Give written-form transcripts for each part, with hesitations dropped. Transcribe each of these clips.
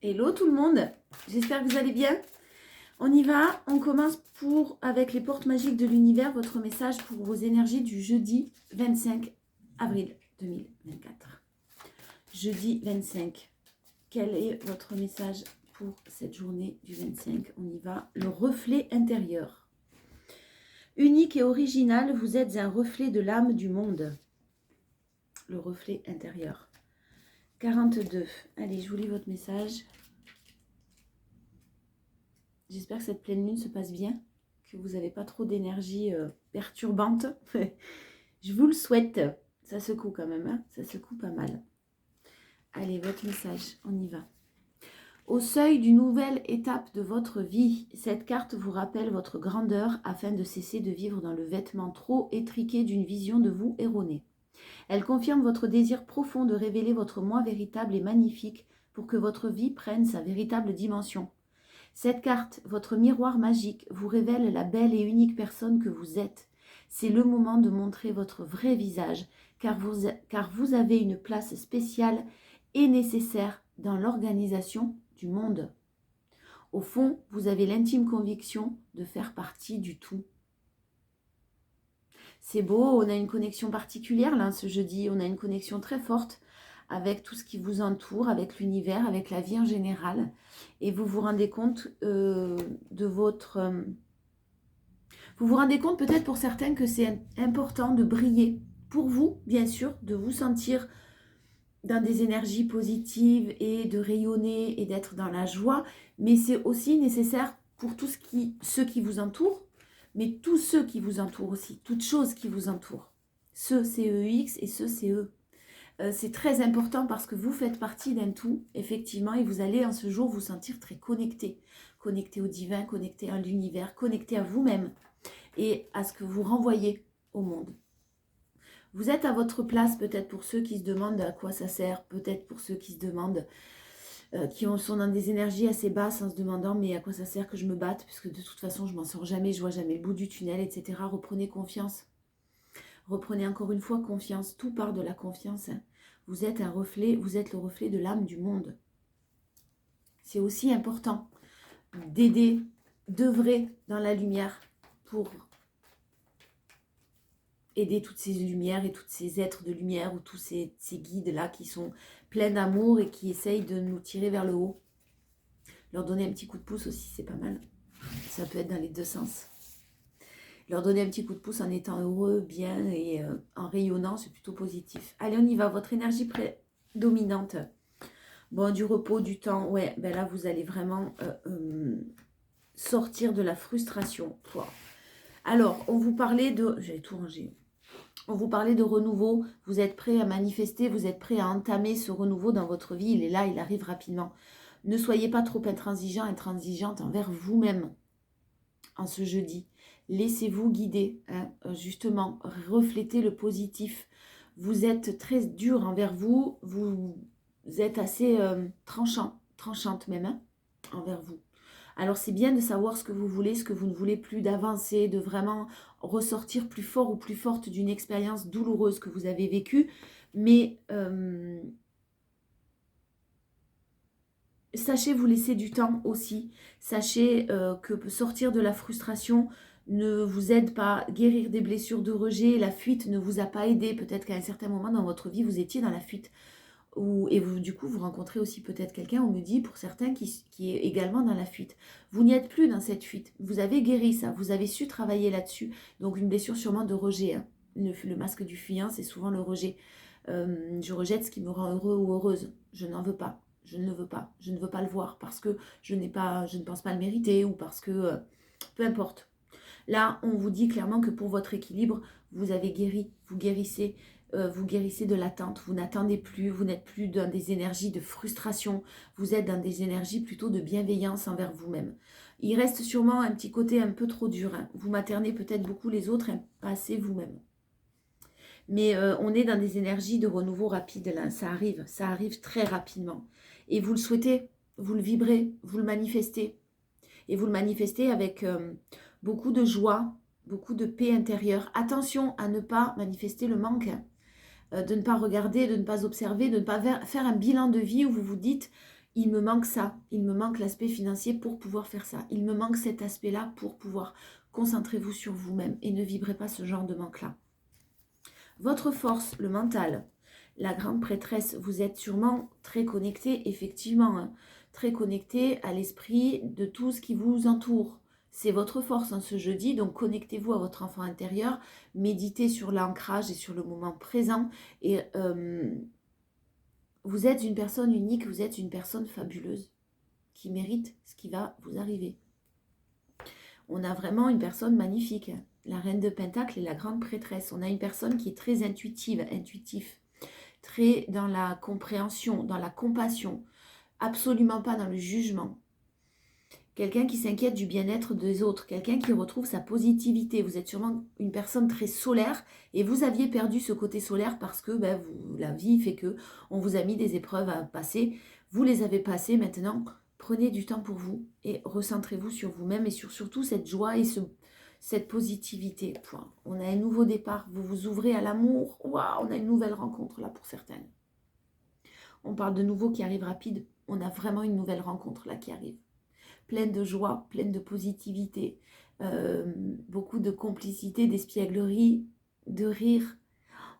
Hello tout le monde, j'espère que vous allez bien. On y va, on commence avec les portes magiques de l'univers, votre message pour vos énergies du jeudi 25 avril 2024. Jeudi 25, quel est votre message pour cette journée du 25? On y va, le reflet intérieur. Unique et original, vous êtes un reflet de l'âme du monde. Le reflet intérieur. 42, allez, je vous lis votre message. J'espère que cette pleine lune se passe bien, que vous n'avez pas trop d'énergie perturbante. Je vous le souhaite. Ça secoue quand même, hein, ça secoue pas mal. Allez, votre message, on y va. Au seuil d'une nouvelle étape de votre vie, cette carte vous rappelle votre grandeur afin de cesser de vivre dans le vêtement trop étriqué d'une vision de vous erronée. Elle confirme votre désir profond de révéler votre moi véritable et magnifique pour que votre vie prenne sa véritable dimension. Cette carte, votre miroir magique, vous révèle la belle et unique personne que vous êtes. C'est le moment de montrer votre vrai visage, car vous avez une place spéciale et nécessaire dans l'organisation du monde. Au fond, vous avez l'intime conviction de faire partie du tout. C'est beau, on a une connexion particulière là ce jeudi, on a une connexion très forte avec tout ce qui vous entoure, avec l'univers, avec la vie en général. Et vous vous rendez compte de votre... vous vous rendez compte peut-être pour certains que c'est important de briller. Pour vous, bien sûr, de vous sentir dans des énergies positives et de rayonner et d'être dans la joie. Mais c'est aussi nécessaire pour ceux qui vous entourent, mais tous ceux qui vous entourent aussi, toutes choses qui vous entourent. Ceux CEX et ceux CE. C'est très important parce que vous faites partie d'un tout, effectivement, et vous allez en ce jour vous sentir très connecté. Connecté au divin, connecté à l'univers, connecté à vous-même et à ce que vous renvoyez au monde. Vous êtes à votre place peut-être pour ceux qui se demandent à quoi ça sert, peut-être pour ceux qui se demandent, sont dans des énergies assez basses en se demandant mais à quoi ça sert que je me batte puisque de toute façon je m'en sors jamais, je vois jamais le bout du tunnel, etc. Reprenez confiance. Reprenez encore une fois confiance, tout part de la confiance. Hein. Vous êtes un reflet, vous êtes le reflet de l'âme du monde. C'est aussi important d'aider, d'œuvrer dans la lumière pour aider toutes ces lumières et tous ces êtres de lumière ou tous ces guides-là qui sont pleins d'amour et qui essayent de nous tirer vers le haut. Leur donner un petit coup de pouce aussi, c'est pas mal. Ça peut être dans les deux sens. Leur donner un petit coup de pouce en étant heureux, bien et en rayonnant, c'est plutôt positif. Allez, on y va. Votre énergie prédominante. Bon, du repos, du temps. Ouais, ben là, vous allez vraiment sortir de la frustration. Wow. Alors, on vous parlait de... J'avais tout rangé. On vous parlait de renouveau. Vous êtes prêt à manifester, vous êtes prêt à entamer ce renouveau dans votre vie. Il est là, il arrive rapidement. Ne soyez pas trop intransigeante envers vous-même en ce jeudi. Laissez-vous guider, hein, justement, reflétez le positif. Vous êtes très dur envers vous, vous êtes assez tranchante même, hein, envers vous. Alors c'est bien de savoir ce que vous voulez, ce que vous ne voulez plus, d'avancer, de vraiment ressortir plus fort ou plus forte d'une expérience douloureuse que vous avez vécue, mais sachez vous laisser du temps aussi, sachez que sortir de la frustration ne vous aide pas, guérir des blessures de rejet, la fuite ne vous a pas aidé, peut-être qu'à un certain moment dans votre vie vous étiez dans la fuite, et vous, du coup vous rencontrez aussi peut-être quelqu'un, on me dit pour certains qui est également dans la fuite. Vous n'y êtes plus dans cette fuite, vous avez guéri ça, vous avez su travailler là-dessus, donc une blessure sûrement de rejet, hein. Le masque du fuyant c'est souvent le rejet, je rejette ce qui me rend heureux ou heureuse, je n'en veux pas. Je ne le veux pas, je ne veux pas le voir parce que je ne pense pas le mériter ou parce que, peu importe. Là, on vous dit clairement que pour votre équilibre, vous avez guéri, vous guérissez de l'attente, vous n'attendez plus, vous n'êtes plus dans des énergies de frustration, vous êtes dans des énergies plutôt de bienveillance envers vous-même. Il reste sûrement un petit côté un peu trop dur, hein. Vous maternez peut-être beaucoup les autres, hein, pas assez vous-même. Mais on est dans des énergies de renouveau rapide, là, ça arrive très rapidement. Et vous le souhaitez, vous le vibrez, vous le manifestez. Et vous le manifestez avec beaucoup de joie, beaucoup de paix intérieure. Attention à ne pas manifester le manque, hein. De ne pas regarder, de ne pas observer, de ne pas faire un bilan de vie où vous vous dites il me manque ça, il me manque l'aspect financier pour pouvoir faire ça, il me manque cet aspect-là pour pouvoir. Concentrez-vous sur vous-même et ne vibrez pas ce genre de manque-là. Votre force, le mental, la grande prêtresse, vous êtes sûrement très connecté, effectivement, hein, très connecté à l'esprit de tout ce qui vous entoure. C'est votre force en ce jeudi, donc connectez-vous à votre enfant intérieur, méditez sur l'ancrage et sur le moment présent. Et vous êtes une personne unique, vous êtes une personne fabuleuse qui mérite ce qui va vous arriver. On a vraiment une personne magnifique, la reine de Pentacle et la grande prêtresse. On a une personne qui est très intuitif, très dans la compréhension, dans la compassion, absolument pas dans le jugement. Quelqu'un qui s'inquiète du bien-être des autres, quelqu'un qui retrouve sa positivité. Vous êtes sûrement une personne très solaire et vous aviez perdu ce côté solaire parce que la vie fait que on vous a mis des épreuves à passer. Vous les avez passées maintenant. Prenez du temps pour vous et recentrez-vous sur vous-même et sur surtout cette joie et cette positivité. On a un nouveau départ. Vous vous ouvrez à l'amour. Waouh, on a une nouvelle rencontre là pour certaines. On parle de nouveau qui arrive rapide. On a vraiment une nouvelle rencontre là qui arrive. Pleine de joie, pleine de positivité, beaucoup de complicité, d'espièglerie, de rire.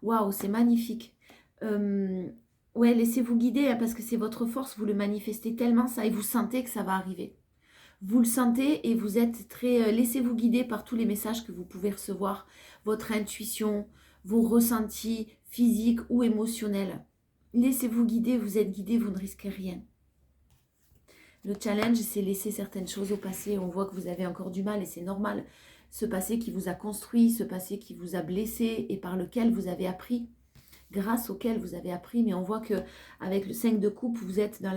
Waouh, c'est magnifique. Ouais, laissez-vous guider hein, parce que c'est votre force, vous le manifestez tellement ça et vous sentez que ça va arriver. Vous le sentez et vous êtes très... laissez-vous guider par tous les messages que vous pouvez recevoir, votre intuition, vos ressentis physiques ou émotionnels. Laissez-vous guider, vous êtes guidé, vous ne risquez rien. Le challenge, c'est laisser certaines choses au passé. On voit que vous avez encore du mal et c'est normal. Ce passé qui vous a construit, ce passé qui vous a blessé et par lequel vous avez appris, grâce auquel vous avez appris. Mais on voit qu'avec le 5 de coupe, vous êtes dans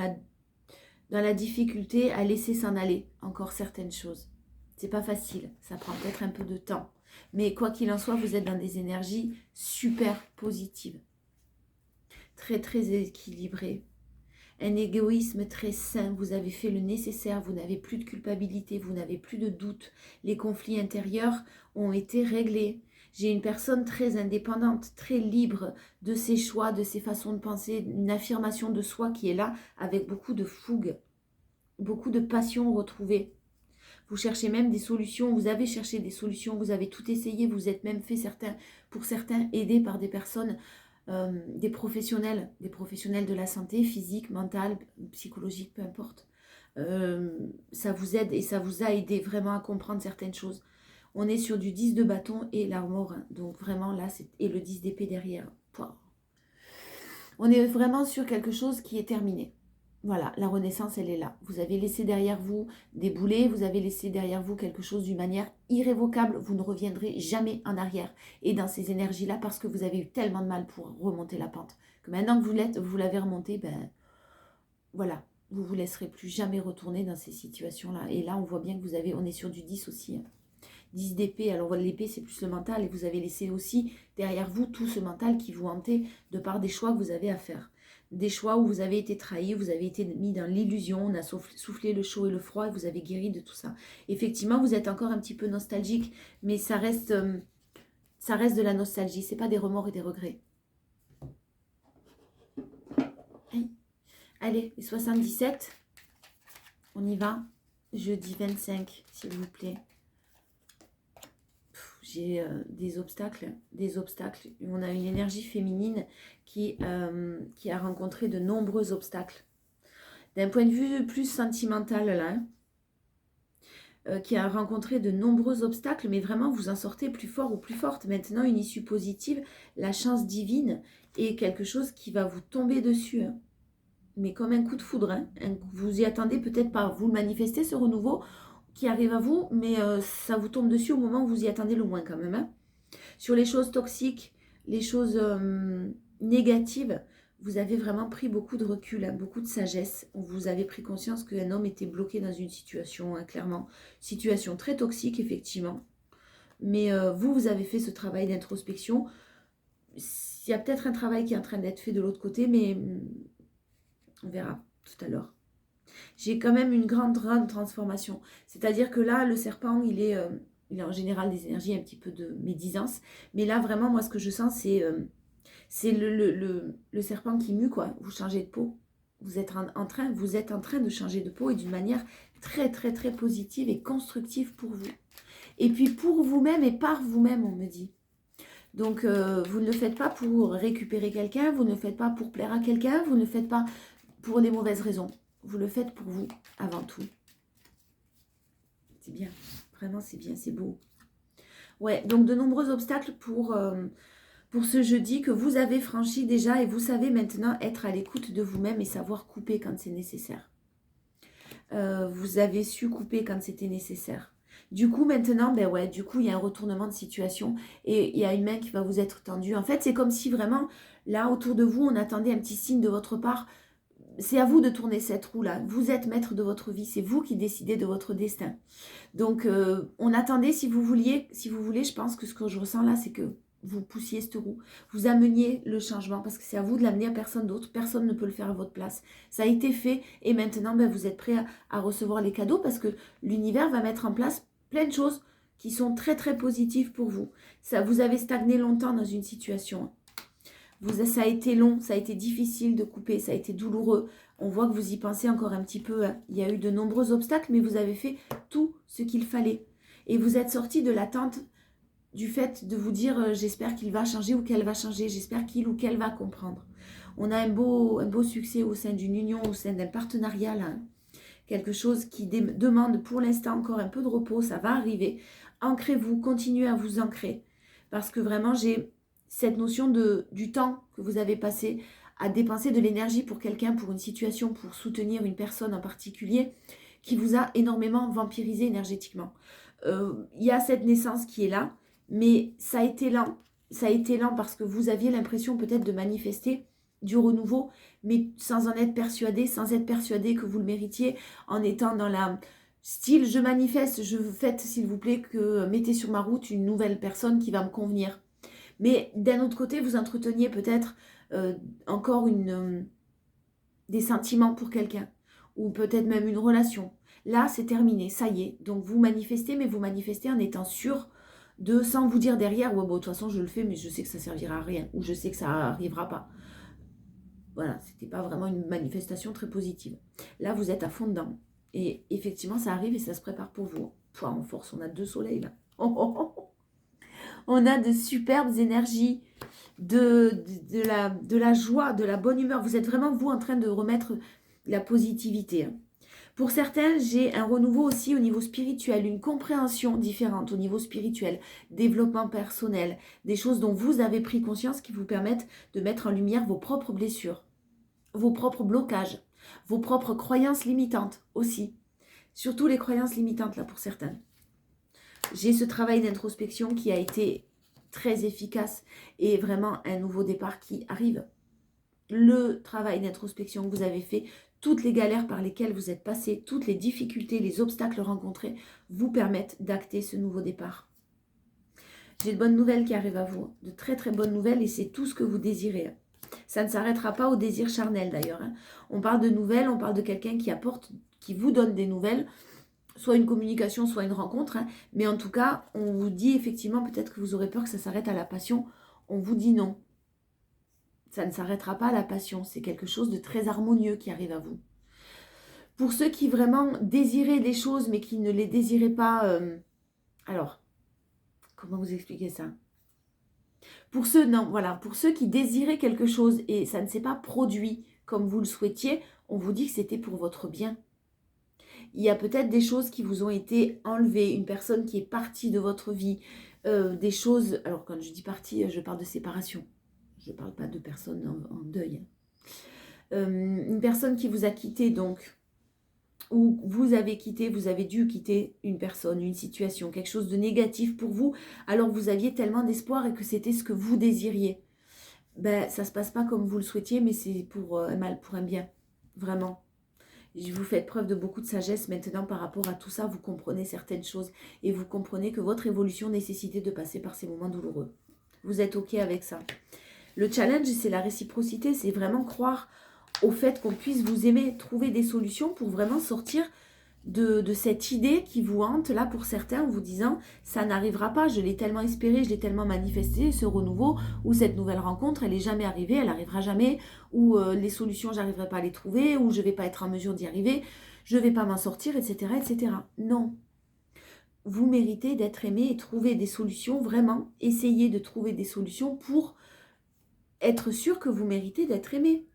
la difficulté à laisser s'en aller encore certaines choses. C'est pas facile, ça prend peut-être un peu de temps. Mais quoi qu'il en soit, vous êtes dans des énergies super positives. Très, très équilibrées. Un égoïsme très sain, vous avez fait le nécessaire, vous n'avez plus de culpabilité, vous n'avez plus de doute. Les conflits intérieurs ont été réglés. J'ai une personne très indépendante, très libre de ses choix, de ses façons de penser, une affirmation de soi qui est là avec beaucoup de fougue, beaucoup de passion retrouvée. Vous cherchez même des solutions, vous avez cherché des solutions, vous avez tout essayé, vous êtes même fait pour certains aidés par des personnes des professionnels de la santé, physique, mentale, psychologique, peu importe. Ça vous aide et ça vous a aidé vraiment à comprendre certaines choses. On est sur du 10 de bâton et l'armure, donc vraiment là, et le 10 d'épée derrière. Pouah. On est vraiment sur quelque chose qui est terminé. Voilà, la renaissance, elle est là. Vous avez laissé derrière vous des boulets, vous avez laissé derrière vous quelque chose d'une manière irrévocable. Vous ne reviendrez jamais en arrière. Et dans ces énergies-là, parce que vous avez eu tellement de mal pour remonter la pente, que maintenant que vous l'avez remontée, voilà, vous ne vous laisserez plus jamais retourner dans ces situations-là. Et là, on voit bien que on est sur du 10 aussi. Hein. 10 d'épée, alors l'épée c'est plus le mental et vous avez laissé aussi derrière vous tout ce mental qui vous hantait de par des choix que vous avez à faire. Des choix où vous avez été trahi, vous avez été mis dans l'illusion, on a soufflé le chaud et le froid et vous avez guéri de tout ça. Effectivement, vous êtes encore un petit peu nostalgique, mais ça reste de la nostalgie, c'est pas des remords et des regrets. Allez, les 77, on y va. Jeudi 25, s'il vous plaît. J'ai des obstacles. On a une énergie féminine qui a rencontré de nombreux obstacles. D'un point de vue plus sentimental, là, qui a rencontré de nombreux obstacles, mais vraiment vous en sortez plus fort ou plus forte. Maintenant, une issue positive, la chance divine est quelque chose qui va vous tomber dessus. Hein. Mais comme un coup de foudre. Hein. Vous y attendez peut-être pas. Vous le manifestez, ce renouveau qui arrive à vous, mais ça vous tombe dessus au moment où vous y attendez le moins quand même. Hein. Sur les choses toxiques, les choses négatives, vous avez vraiment pris beaucoup de recul, hein, beaucoup de sagesse. Vous avez pris conscience qu'un homme était bloqué dans une situation, hein, clairement. Situation très toxique, effectivement. Mais vous avez fait ce travail d'introspection. Il y a peut-être un travail qui est en train d'être fait de l'autre côté, mais on verra tout à l'heure. J'ai quand même une grande transformation. C'est-à-dire que là, le serpent, il est en général des énergies un petit peu de médisance. Mais là, vraiment, moi, ce que je sens, c'est le serpent qui mue, quoi. Vous changez de peau. Vous êtes en train de changer de peau et d'une manière très, très, très positive et constructive pour vous. Et puis pour vous-même et par vous-même, on me dit. Donc, vous ne le faites pas pour récupérer quelqu'un, vous ne le faites pas pour plaire à quelqu'un, vous ne le faites pas pour des mauvaises raisons. Vous le faites pour vous, avant tout. C'est bien. Vraiment, c'est bien, c'est beau. Ouais, donc de nombreux obstacles pour ce jeudi que vous avez franchi déjà et vous savez maintenant être à l'écoute de vous-même et savoir couper quand c'est nécessaire. Vous avez su couper quand c'était nécessaire. Du coup, maintenant, ben ouais, du coup, il y a un retournement de situation et il y a une main qui va vous être tendue. En fait, c'est comme si vraiment, là, autour de vous, on attendait un petit signe de votre part. C'est à vous de tourner cette roue-là. Vous êtes maître de votre vie. C'est vous qui décidez de votre destin. Donc, on attendait, si vous voulez, je pense que ce que je ressens là, c'est que vous poussiez cette roue, vous ameniez le changement, parce que c'est à vous de l'amener à personne d'autre. Personne ne peut le faire à votre place. Ça a été fait, et maintenant, ben, vous êtes prêt à recevoir les cadeaux, parce que l'univers va mettre en place plein de choses qui sont très, très positives pour vous. Ça, vous avez stagné longtemps dans une situation. Ça a été long, ça a été difficile de couper, ça a été douloureux. On voit que vous y pensez encore un petit peu. Il y a eu de nombreux obstacles, mais vous avez fait tout ce qu'il fallait. Et vous êtes sorti de l'attente du fait de vous dire j'espère qu'il va changer ou qu'elle va changer, j'espère qu'il ou qu'elle va comprendre. On a un beau succès au sein d'une union, au sein d'un partenariat, là. Quelque chose qui demande pour l'instant encore un peu de repos, ça va arriver. Ancrez-vous, continuez à vous ancrer. Parce que vraiment, j'ai cette notion du temps que vous avez passé à dépenser de l'énergie pour quelqu'un, pour une situation, pour soutenir une personne en particulier, qui vous a énormément vampirisé énergétiquement. Il y a cette naissance qui est là, mais ça a été lent. Ça a été lent parce que vous aviez l'impression peut-être de manifester du renouveau, mais sans en être persuadé, sans être persuadé que vous le méritiez, en étant dans la style je manifeste, je faites s'il vous plaît que mettez sur ma route une nouvelle personne qui va me convenir. Mais d'un autre côté, vous entreteniez peut-être encore des sentiments pour quelqu'un, ou peut-être même une relation. Là, c'est terminé, ça y est. Donc vous manifestez, mais vous manifestez en étant sûr de, sans vous dire derrière, ouais, bon, de toute façon, je le fais, mais je sais que ça servira à rien, ou je sais que ça n'arrivera pas. Voilà, c'était pas vraiment une manifestation très positive. Là, vous êtes à fond dedans. Et effectivement, ça arrive et ça se prépare pour vous. Pouah, en force, on a 2 soleils là. On a de superbes énergies, de la joie, de la bonne humeur. Vous êtes vraiment, vous, en train de remettre la positivité. Pour certains, j'ai un renouveau aussi au niveau spirituel, une compréhension différente au niveau spirituel, développement personnel, des choses dont vous avez pris conscience qui vous permettent de mettre en lumière vos propres blessures, vos propres blocages, vos propres croyances limitantes aussi. Surtout les croyances limitantes là pour certains. J'ai ce travail d'introspection qui a été très efficace et vraiment un nouveau départ qui arrive. Le travail d'introspection que vous avez fait, toutes les galères par lesquelles vous êtes passé, toutes les difficultés, les obstacles rencontrés vous permettent d'acter ce nouveau départ. J'ai de bonnes nouvelles qui arrivent à vous, de très très bonnes nouvelles et c'est tout ce que vous désirez. Ça ne s'arrêtera pas au désir charnel d'ailleurs. On parle de nouvelles, on parle de quelqu'un qui apporte, qui vous donne des nouvelles, soit une communication, soit une rencontre. Mais en tout cas, on vous dit effectivement, peut-être que vous aurez peur que ça s'arrête à la passion. On vous dit non. Ça ne s'arrêtera pas à la passion. C'est quelque chose de très harmonieux qui arrive à vous. Pour ceux qui vraiment désiraient des choses, mais qui ne les désiraient pas... alors, comment vous expliquer ça ? Pour ceux, non, voilà, pour ceux qui désiraient quelque chose et ça ne s'est pas produit comme vous le souhaitiez, on vous dit que c'était pour votre bien. Il y a peut-être des choses qui vous ont été enlevées, une personne qui est partie de votre vie, des choses... Alors, quand je dis partie, je parle de séparation. Je ne parle pas de personne en deuil. Une personne qui vous a quitté, donc, ou vous avez dû quitter une personne, une situation, quelque chose de négatif pour vous, alors que vous aviez tellement d'espoir et que c'était ce que vous désiriez. Ben, ça ne se passe pas comme vous le souhaitiez, mais c'est pour un mal, pour un bien. Vraiment. Vous faites preuve de beaucoup de sagesse maintenant par rapport à tout ça. Vous comprenez certaines choses et vous comprenez que votre évolution nécessitait de passer par ces moments douloureux. Vous êtes OK avec ça. Le challenge, c'est la réciprocité. C'est vraiment croire au fait qu'on puisse vous aimer, trouver des solutions pour vraiment sortir de cette idée qui vous hante là pour certains en vous disant ça n'arrivera pas, je l'ai tellement espéré, je l'ai tellement manifesté, ce renouveau ou cette nouvelle rencontre, elle n'est jamais arrivée, elle n'arrivera jamais, ou les solutions, j'arriverai pas à les trouver, ou je ne vais pas être en mesure d'y arriver, je ne vais pas m'en sortir, etc., etc. Non. Vous méritez d'être aimé et trouver des solutions, vraiment, essayez de trouver des solutions pour être sûr que vous méritez d'être aimé.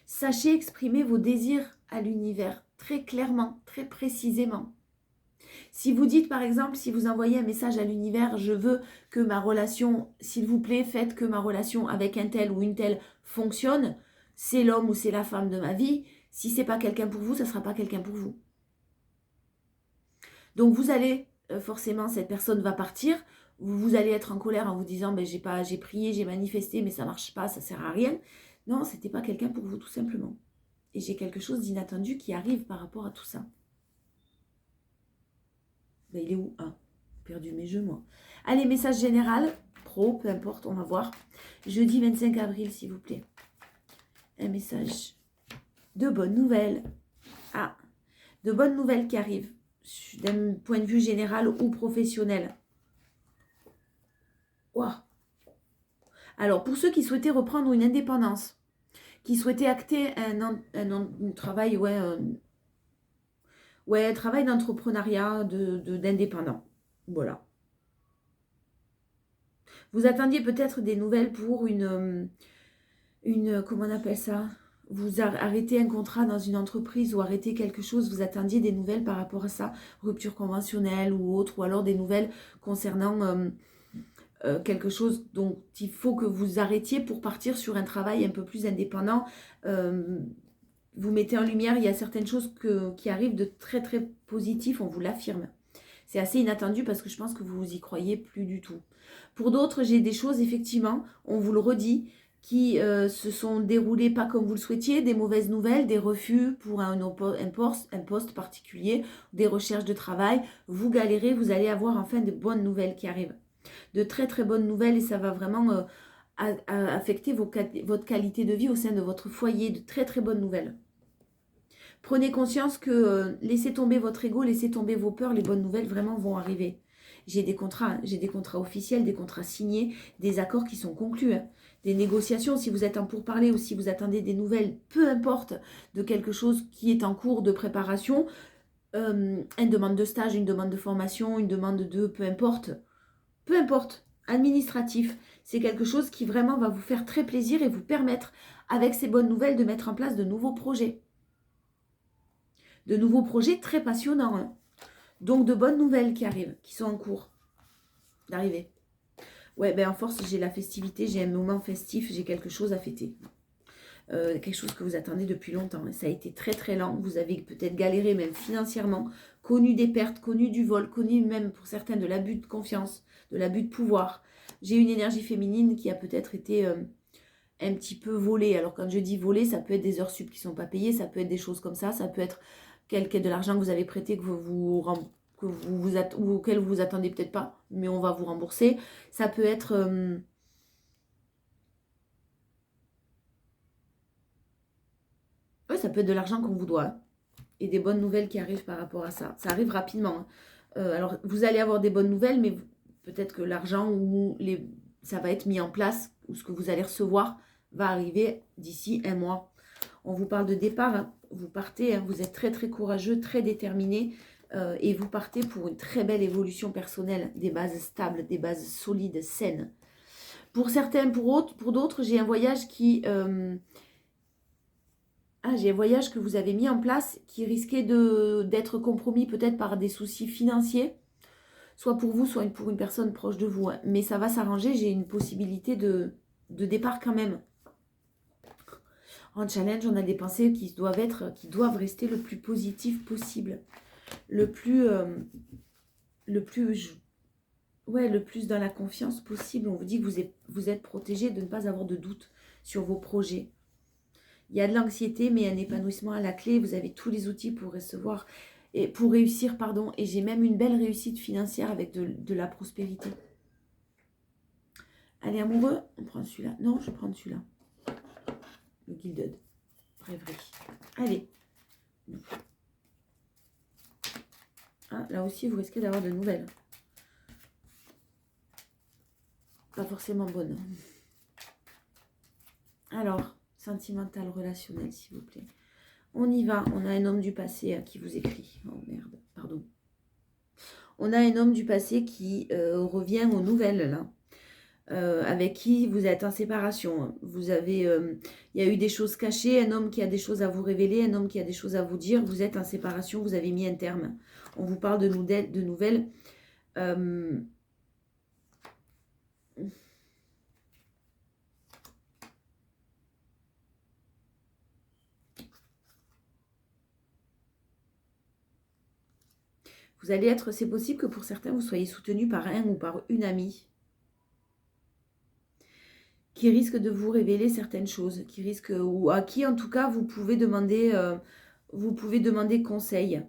Sachez exprimer vos désirs à l'univers très clairement, très précisément. Si vous dites par exemple, si vous envoyez un message à l'univers, je veux que ma relation, s'il vous plaît, faites que ma relation avec un tel ou une telle fonctionne, c'est l'homme ou c'est la femme de ma vie. Si c'est pas quelqu'un pour vous, ça sera pas quelqu'un pour vous. Donc vous allez, forcément, cette personne va partir. Vous allez être en colère en vous disant, ben, j'ai prié, j'ai manifesté, mais ça marche pas, ça sert à rien. Non, c'était pas quelqu'un pour vous, tout simplement. Et j'ai quelque chose d'inattendu qui arrive par rapport à tout ça. Ben, il est où? Ah, perdu mes jeux, moi. Allez, message général, pro, peu importe, on va voir. Jeudi 25 avril, s'il vous plaît. Un message de bonnes nouvelles. Ah, de bonnes nouvelles qui arrivent d'un point de vue général ou professionnel. Wow. Alors, pour ceux qui souhaitaient reprendre une indépendance, qui souhaitaient acter un travail, un travail d'entrepreneuriat, d'indépendant. Voilà. Vous attendiez peut-être des nouvelles pour comment on appelle ça? Vous arrêtez un contrat dans une entreprise ou arrêtez quelque chose, vous attendiez des nouvelles par rapport à ça, rupture conventionnelle ou autre, ou alors des nouvelles concernant quelque chose dont il faut que vous arrêtiez pour partir sur un travail un peu plus indépendant. Vous mettez en lumière, il y a certaines choses qui arrivent de très très positif, on vous l'affirme. C'est assez inattendu parce que je pense que vous y croyez plus du tout. Pour d'autres, j'ai des choses, effectivement, on vous le redit, qui se sont déroulées pas comme vous le souhaitiez, des mauvaises nouvelles, des refus pour un poste particulier, des recherches de travail. Vous galérez, vous allez avoir enfin de bonnes nouvelles qui arrivent. De très très bonnes nouvelles et ça va vraiment affecter votre qualité de vie au sein de votre foyer. De très très bonnes nouvelles. Prenez conscience que laissez tomber votre ego, laissez tomber vos peurs, les bonnes nouvelles vraiment vont arriver. J'ai des contrats officiels, des contrats signés, des accords qui sont conclus, hein, des négociations. Si vous êtes en pourparlers ou si vous attendez des nouvelles, peu importe, de quelque chose qui est en cours de préparation, une demande de stage, une demande de formation, une demande de peu importe, administratif, c'est quelque chose qui vraiment va vous faire très plaisir et vous permettre, avec ces bonnes nouvelles, de mettre en place de nouveaux projets. De nouveaux projets très passionnants. Hein. Donc de bonnes nouvelles qui arrivent, qui sont en cours d'arriver. Ouais, ben en force, j'ai la festivité, j'ai un moment festif, j'ai quelque chose à fêter. Quelque chose que vous attendez depuis longtemps. Ça a été très très lent. Vous avez peut-être galéré même financièrement, connu des pertes, connu du vol, connu même pour certains de l'abus de confiance, de l'abus de pouvoir. J'ai une énergie féminine qui a peut-être été un petit peu volée. Alors quand je dis volée, ça peut être des heures sup qui ne sont pas payées, ça peut être des choses comme ça peut être de l'argent que vous avez prêté auquel vous vous attendez peut-être pas, mais on va vous rembourser. Ça peut être ça peut être de l'argent qu'on vous doit et des bonnes nouvelles qui arrivent par rapport à ça. Ça arrive rapidement. Hein. Alors vous allez avoir des bonnes nouvelles, mais peut-être que l'argent ou ça va être mis en place ou ce que vous allez recevoir va arriver d'ici un mois. On vous parle de départ, hein. Vous partez, hein. Vous êtes très très courageux, très déterminé et vous partez pour une très belle évolution personnelle, des bases stables, des bases solides, saines. Pour certains, pour d'autres, j'ai un voyage j'ai un voyage que vous avez mis en place qui risquait d'être compromis peut-être par des soucis financiers, soit pour vous, soit pour une personne proche de vous. Hein. Mais ça va s'arranger, j'ai une possibilité de départ quand même. En challenge, on a des pensées qui doivent rester le plus positif possible. Le plus dans la confiance possible. On vous dit que vous êtes protégé de ne pas avoir de doute sur vos projets. Il y a de l'anxiété, mais un épanouissement à la clé. Vous avez tous les outils pour recevoir et pour réussir, pardon. Et j'ai même une belle réussite financière avec de la prospérité. Allez, amoureux, on prend celui-là. Non, je prends celui-là. Le Gilded. Rêverie. Allez. Ah, là aussi, vous risquez d'avoir de nouvelles. Pas forcément bonnes. Alors, sentimental, relationnel, s'il vous plaît. On y va. On a un homme du passé qui vous écrit. Oh merde, pardon. On a un homme du passé qui revient aux nouvelles, là. Avec qui vous êtes en séparation. Vous avez, il y a eu des choses cachées, un homme qui a des choses à vous révéler, un homme qui a des choses à vous dire. Vous êtes en séparation, vous avez mis un terme. On vous parle de nouvelles. Vous allez être, c'est possible que pour certains, vous soyez soutenu par un ou par une amie qui risque de vous révéler certaines choses, qui risque, ou à qui en tout cas vous pouvez demander conseil.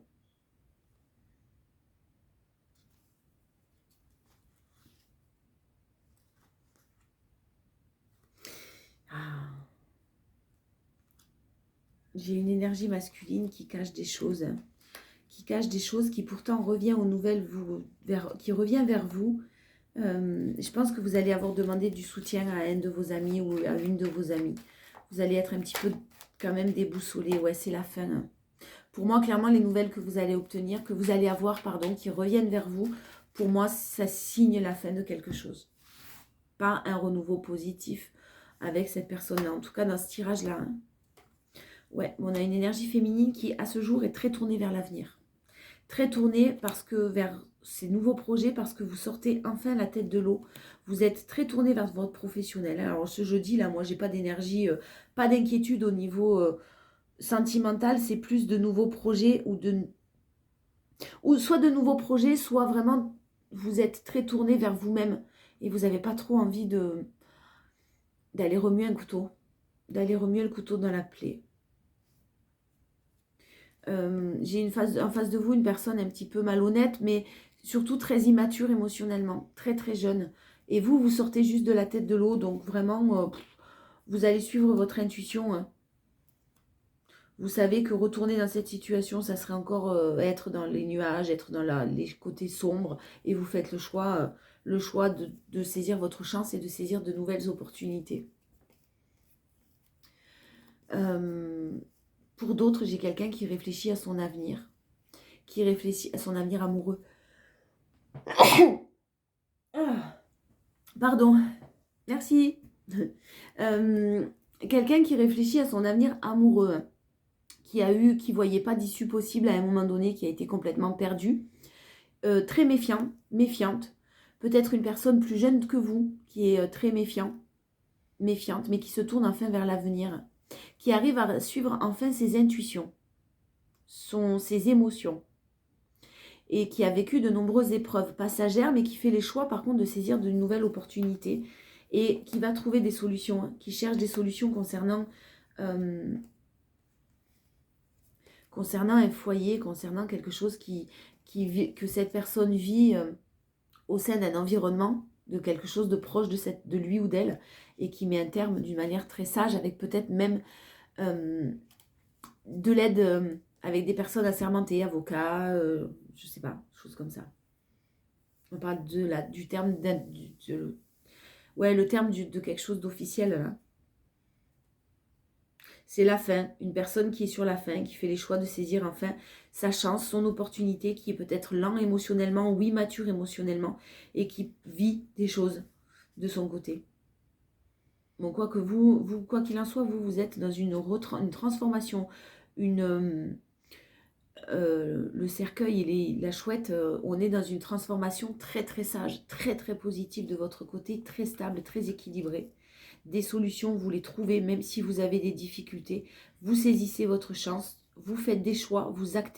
Ah. J'ai une énergie masculine qui cache des choses, qui pourtant revient aux nouvelles, qui revient vers vous. Je pense que vous allez avoir demandé du soutien à un de vos amis ou à une de vos amies. Vous allez être un petit peu quand même déboussolé. Ouais, c'est la fin. Pour moi, clairement, les nouvelles que vous allez obtenir, que vous allez avoir, pardon, qui reviennent vers vous, pour moi, ça signe la fin de quelque chose. Pas un renouveau positif avec cette personne-là. En tout cas, dans ce tirage-là. Hein. Ouais, on a une énergie féminine qui, à ce jour, est très tournée vers l'avenir. Très tournée vers ces nouveaux projets, parce que vous sortez enfin la tête de l'eau. Vous êtes très tourné vers votre professionnel. Alors, ce jeudi-là, moi, j'ai pas d'énergie, pas d'inquiétude au niveau sentimental. C'est plus de nouveaux projets ou soit de nouveaux projets, soit vraiment, vous êtes très tourné vers vous-même et vous n'avez pas trop envie d'aller remuer un couteau, d'aller remuer le couteau dans la plaie. J'ai en face de vous une personne un petit peu malhonnête, mais surtout très immature émotionnellement, très très jeune. Et vous sortez juste de la tête de l'eau, donc vraiment, vous allez suivre votre intuition. Hein. Vous savez que retourner dans cette situation, ça serait encore être dans les nuages, être dans les côtés sombres, et vous faites le choix de saisir votre chance et de saisir de nouvelles opportunités. Pour d'autres, j'ai quelqu'un qui réfléchit à son avenir, qui réfléchit à son avenir amoureux. Pardon, merci. Quelqu'un qui réfléchit à son avenir amoureux, qui voyait pas d'issue possible à un moment donné, qui a été complètement perdu, très méfiante, peut-être une personne plus jeune que vous, qui est très méfiante, mais qui se tourne enfin vers l'avenir, qui arrive à suivre enfin ses intuitions, ses émotions, et qui a vécu de nombreuses épreuves passagères, mais qui fait les choix par contre de saisir de nouvelles opportunités, et qui va trouver des solutions, hein, qui cherche des solutions concernant un foyer, concernant quelque chose que cette personne vit au sein d'un environnement, de quelque chose de proche de lui ou d'elle, et qui met un terme d'une manière très sage, avec peut-être même de l'aide avec des personnes assermentées, avocats, je sais pas, choses comme ça. On parle du terme le terme de quelque chose d'officiel là. C'est la fin, une personne qui est sur la fin, qui fait les choix de saisir enfin sa chance, son opportunité, qui est peut-être lent émotionnellement, oui, mature émotionnellement, et qui vit des choses de son côté. Bon, quoi qu'il en soit, vous êtes dans une transformation, le cercueil et la chouette, on est dans une transformation très très sage, très très positive de votre côté, très stable, très équilibrée. Des solutions, vous les trouvez, même si vous avez des difficultés. Vous saisissez votre chance, vous faites des choix, vous êtes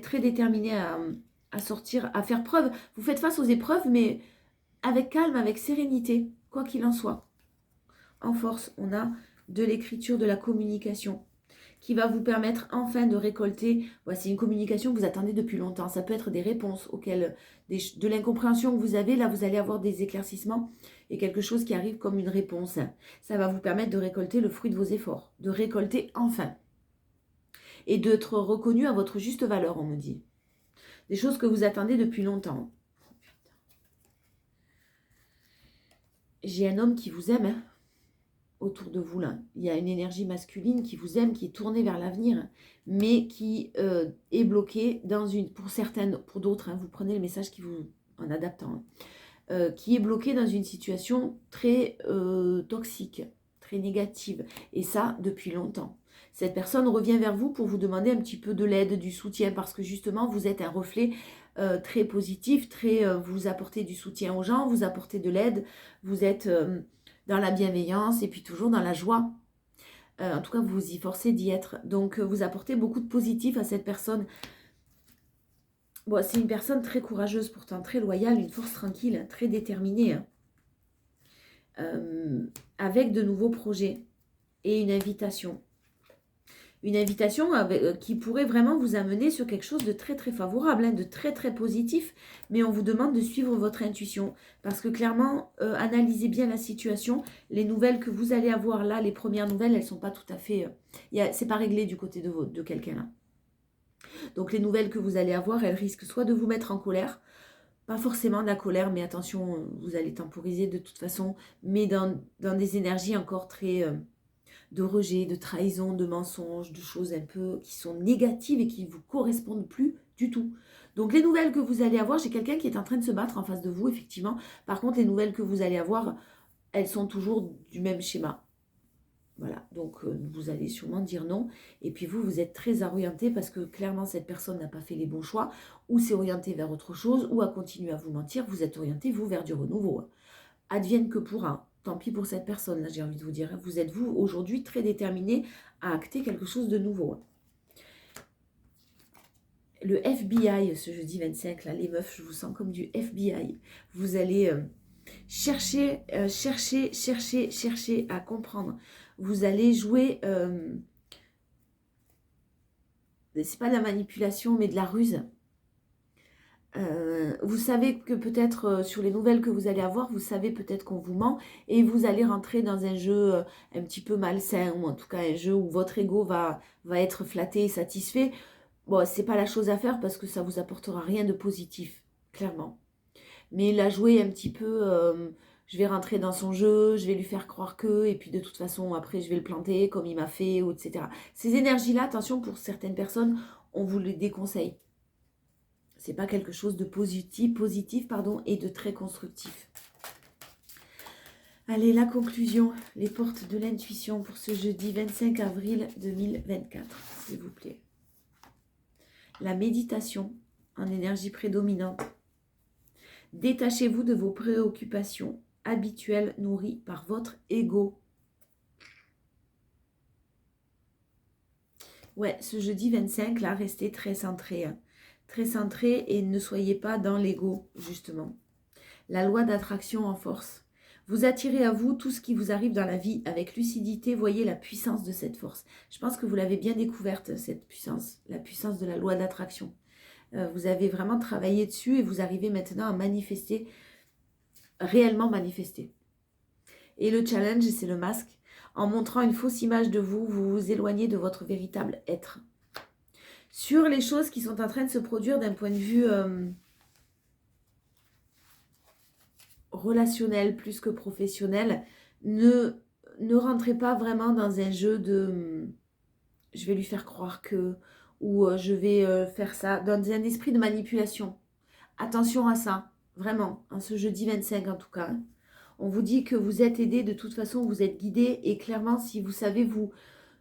très déterminé à sortir, à faire preuve. Vous faites face aux épreuves, mais avec calme, avec sérénité, quoi qu'il en soit. En force, on a de l'écriture, de la communication. qui va vous permettre enfin de récolter. Voici une communication que vous attendez depuis longtemps. Ça peut être des réponses auxquelles, de l'incompréhension que vous avez. Là, vous allez avoir des éclaircissements et quelque chose qui arrive comme une réponse. Ça va vous permettre de récolter le fruit de vos efforts, de récolter enfin. Et d'être reconnu à votre juste valeur, on me dit. Des choses que vous attendez depuis longtemps. J'ai un homme qui vous aime, hein, autour de vous là. Il y a une énergie masculine qui vous aime, qui est tournée vers l'avenir, mais qui est bloquée dans une, pour certaines, pour d'autres, hein, vous prenez le message qui vous, en adaptant, hein, qui est bloquée dans une situation très toxique, très négative, et ça depuis longtemps. Cette personne revient vers vous pour vous demander un petit peu de l'aide, du soutien, parce que justement vous êtes un reflet très positif, vous apportez du soutien aux gens, vous apportez de l'aide, vous êtes dans la bienveillance et puis toujours dans la joie. En tout cas, vous vous y forcez d'y être. Donc, vous apportez beaucoup de positif à cette personne. Bon, c'est une personne très courageuse, pourtant très loyale, une force tranquille, très déterminée, hein. Avec de nouveaux projets et une invitation. Une invitation qui pourrait vraiment vous amener sur quelque chose de très très favorable, hein, de très très positif, mais on vous demande de suivre votre intuition, parce que clairement, analysez bien la situation, les nouvelles que vous allez avoir là, les premières nouvelles, elles ne sont pas tout à fait, c'est pas réglé du côté de quelqu'un là. Donc les nouvelles que vous allez avoir, elles risquent soit de vous mettre en colère, pas forcément de la colère, mais attention, vous allez temporiser de toute façon, mais dans des énergies encore très... de rejet, de trahison, de mensonges, de choses un peu qui sont négatives et qui ne vous correspondent plus du tout. Donc les nouvelles que vous allez avoir, j'ai quelqu'un qui est en train de se battre en face de vous, effectivement. Par contre, les nouvelles que vous allez avoir, elles sont toujours du même schéma. Voilà, donc vous allez sûrement dire non. Et puis vous, vous êtes très orienté parce que clairement, cette personne n'a pas fait les bons choix, ou s'est orientée vers autre chose, ou a continué à vous mentir. Vous êtes orienté, vous, vers du renouveau. Advienne que pourra. Tant pis pour cette personne, là, j'ai envie de vous dire. Vous êtes, vous, aujourd'hui, très déterminé à acter quelque chose de nouveau. Le FBI, ce jeudi 25, là, les meufs, je vous sens comme du FBI. Vous allez chercher à comprendre. Vous allez jouer... c'est pas de la manipulation, mais de la ruse. Vous savez que peut-être sur les nouvelles que vous allez avoir, vous savez peut-être qu'on vous ment et vous allez rentrer dans un jeu un petit peu malsain, ou en tout cas un jeu où votre ego va être flatté et satisfait. Bon, c'est pas la chose à faire parce que ça vous apportera rien de positif, clairement. Mais la jouer un petit peu, je vais rentrer dans son jeu, je vais lui faire croire que, et puis de toute façon après je vais le planter comme il m'a fait, ou etc. Ces énergies-là, attention, pour certaines personnes, on vous les déconseille. C'est pas quelque chose de positif et de très constructif. Allez, la conclusion, les portes de l'intuition pour ce jeudi 25 avril 2024, s'il vous plaît. La méditation en énergie prédominante. Détachez-vous de vos préoccupations habituelles nourries par votre ego. Ouais, ce jeudi 25, là, restez très centré, hein. Très centré et ne soyez pas dans l'ego, justement. La loi d'attraction en force. Vous attirez à vous tout ce qui vous arrive dans la vie avec lucidité. Voyez la puissance de cette force. Je pense que vous l'avez bien découverte, cette puissance, la puissance de la loi d'attraction. Vous avez vraiment travaillé dessus et vous arrivez maintenant à manifester, réellement manifester. Et le challenge, c'est le masque. En montrant une fausse image de vous, vous vous éloignez de votre véritable être. Sur les choses qui sont en train de se produire d'un point de vue relationnel plus que professionnel, ne rentrez pas vraiment dans un jeu de je vais lui faire croire que, ou je vais faire ça, dans un esprit de manipulation. Attention à ça, vraiment, en ce jeudi 25 en tout cas. On vous dit que vous êtes aidé, de toute façon vous êtes guidé, et clairement si vous savez vous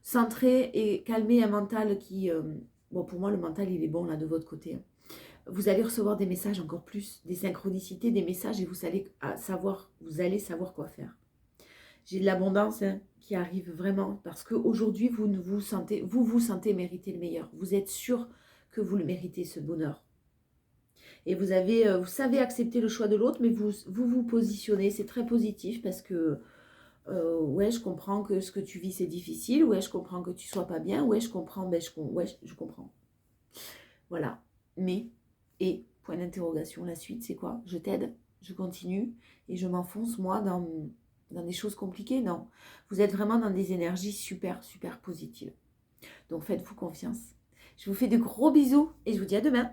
centrer et calmer un mental qui... bon, pour moi le mental il est bon là de votre côté, hein. Vous allez recevoir des messages encore plus, des synchronicités, des messages, et vous allez savoir quoi faire. J'ai de l'abondance, hein, qui arrive vraiment, parce qu'aujourd'hui, vous sentez mériter le meilleur. Vous êtes sûr que vous le méritez, ce bonheur. Et vous savez accepter le choix de l'autre, mais vous positionnez. C'est très positif parce que Ouais, je comprends que ce que tu vis, c'est difficile. Ouais, je comprends que tu sois pas bien. Ouais, je comprends. Ouais, je comprends. Voilà. Mais, et, point d'interrogation, la suite, c'est quoi? Je t'aide, je continue et je m'enfonce, moi, dans des choses compliquées. Non. Vous êtes vraiment dans des énergies super, super positives. Donc, faites-vous confiance. Je vous fais de gros bisous et je vous dis à demain.